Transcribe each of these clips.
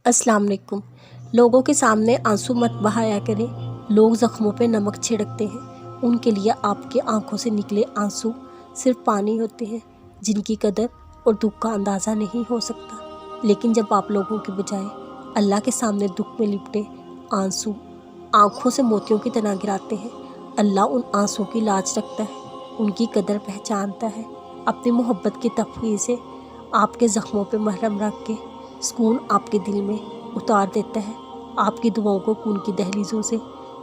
अस्सलाम वालेकुम। लोगों के सामने आंसू मत बहाया करें। लोग ज़ख्मों पे नमक छिड़कते हैं, उनके लिए आपके आंखों से निकले आंसू सिर्फ पानी होते हैं, जिनकी कदर और दुख का अंदाज़ा नहीं हो सकता। लेकिन जब आप लोगों के बजाय अल्लाह के सामने दुख में लिपटे आंसू आंखों से मोतियों की तरह गिराते हैं, अल्लाह उन आंसुओं की लाज रखता है, उनकी कदर पहचानता है। अपनी मोहब्बत की तफवीज़ से आपके ज़ख्मों पे मरहम रख के सुकून आपके दिल में उतार देता है। आपकी दुआओं को खून की दहलीज़ों से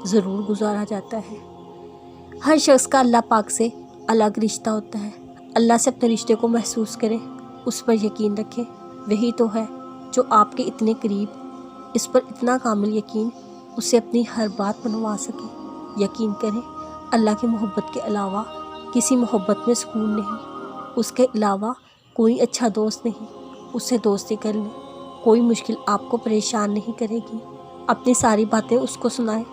ज़रूर गुजारा जाता है। हर शख्स का अल्लाह पाक से अलग रिश्ता होता है। अल्लाह से अपने रिश्ते को महसूस करें, उस पर यकीन रखें। वही तो है जो आपके इतने करीब, इस पर इतना कामिल यकीन उससे अपनी हर बात मनवा सके। यकीन करें, अल्लाह की मोहब्बत के अलावा किसी मोहब्बत में सुकून नहीं, उसके अलावा कोई अच्छा दोस्त नहीं। उससे दोस्ती कर लें, कोई मुश्किल आपको परेशान नहीं करेगी। अपनी सारी बातें उसको सुनाएं,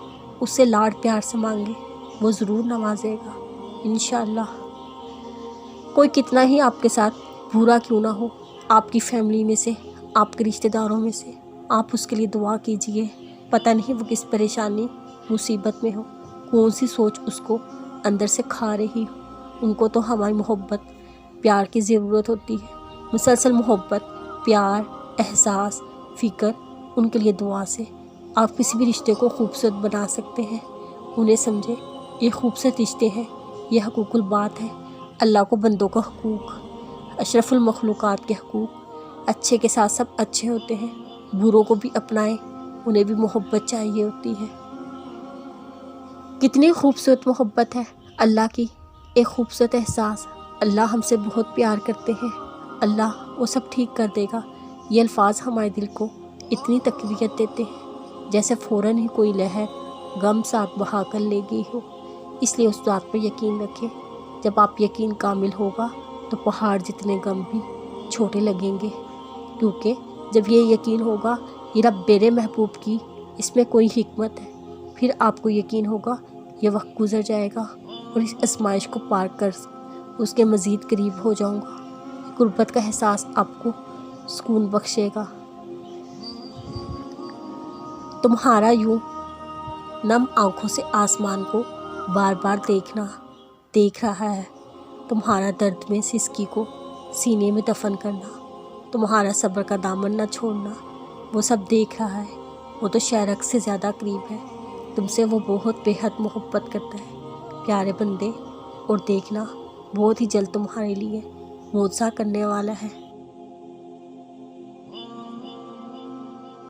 उससे लाड प्यार से मांगे, वो ज़रूर नवाजेगा इंशाअल्लाह। कोई कितना ही आपके साथ बुरा क्यों ना हो, आपकी फैमिली में से, आपके रिश्तेदारों में से, आप उसके लिए दुआ कीजिए। पता नहीं वो किस परेशानी मुसीबत में हो, कौन सी सोच उसको अंदर से खा रही हो। उनको तो हमारी मोहब्बत प्यार की ज़रूरत होती है। मुसलसल मोहब्बत, प्यार, एहसास, फ़िक्र, उनके लिए दुआ से आप किसी भी रिश्ते को खूबसूरत बना सकते हैं। उन्हें समझे, ये खूबसूरत रिश्ते हैं, ये हकूकुल बात है। अल्लाह को बंदों का हकूक़, अशरफुल मखलूक़ात के हकूक़। अच्छे के साथ सब अच्छे होते हैं, बुरों को भी अपनाएं, उन्हें भी मोहब्बत चाहिए होती है। कितनी खूबसूरत मोहब्बत है अल्लाह की, एक खूबसूरत एहसास। अल्लाह हमसे बहुत प्यार करते हैं, अल्लाह वो सब ठीक कर देगा। ये अल्फाज हमारे दिल को इतनी तकवीत देते हैं, जैसे फ़ौरन ही कोई लहर गम साथ बहा कर ले गई हो। इसलिए उस बात पर यकीन रखें, जब आप यकीन कामिल होगा तो पहाड़ जितने गम भी छोटे लगेंगे। क्योंकि जब ये यकीन होगा ये रब मेरे महबूब की, इसमें कोई हिकमत है, फिर आपको यकीन होगा ये वक्त गुज़र जाएगा और इस आजमाइश को पार कर उसके मज़ीद करीब हो जाऊंगा। गुर्बत का एहसास आपको सुकून बख्शेगा। तुम्हारा यूं नम आँखों से आसमान को बार बार देखना देख रहा है, तुम्हारा दर्द में सिसकी को सीने में दफन करना, तुम्हारा सब्र का दामन न छोड़ना, वो सब देख रहा है। वो तो शायरक से ज़्यादा करीब है, तुमसे वो बहुत बेहद मोहब्बत करता है प्यारे बंदे। और देखना, बहुत ही जल्द तुम्हारे लिए मोज़ा करने वाला है।